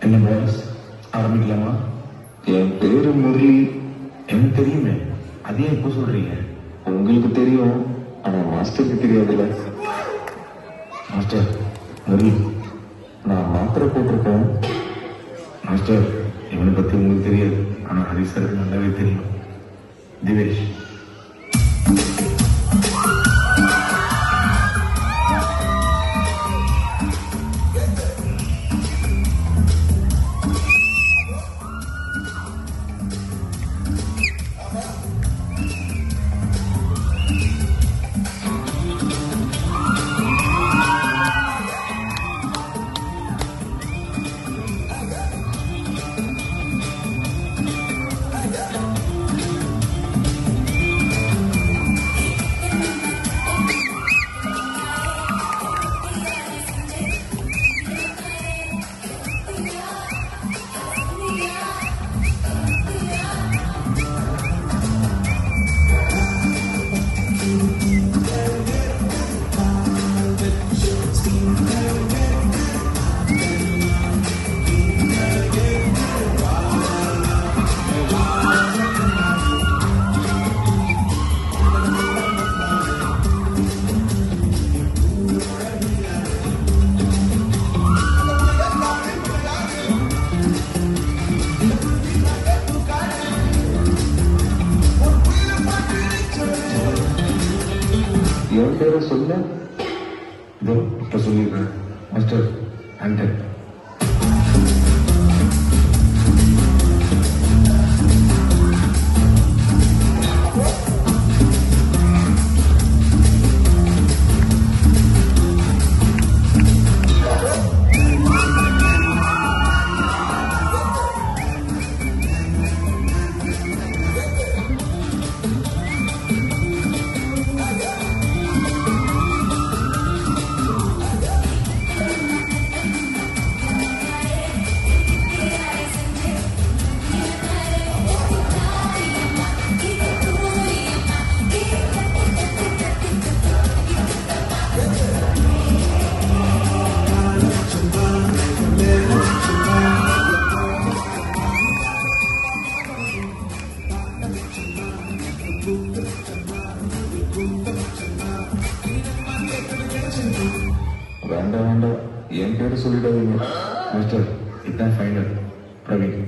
என்ன பாஸ் ஆரம்பிக்கலாமா? என் பேரு முரளி. எனக்கு தெரியுமே, அதே இப்போ சொல்றீங்க? உங்களுக்கு தெரியும், ஆனா மாஸ்டருக்கு தெரியாதுல்ல. மாஸ்டர் முரளி, நான் மாத்திரை போட்டிருக்கேன். மாஸ்டர் இவனை பத்தி உங்களுக்கு தெரியாது, ஆனா ஹரி சாருக்கு நல்லாவே தெரியும். திவேஷ். என் பேரை சொல்ல. இதோ இப்போ சொல்லியிருக்கேன் மாஸ்டர். ஆண்டன். வேண்டாம் வேண்டாம், என் பேரை சொல்லிடாதீங்க. மாஸ்டர் இதுதான் ஃபைனல். பிரவீன்.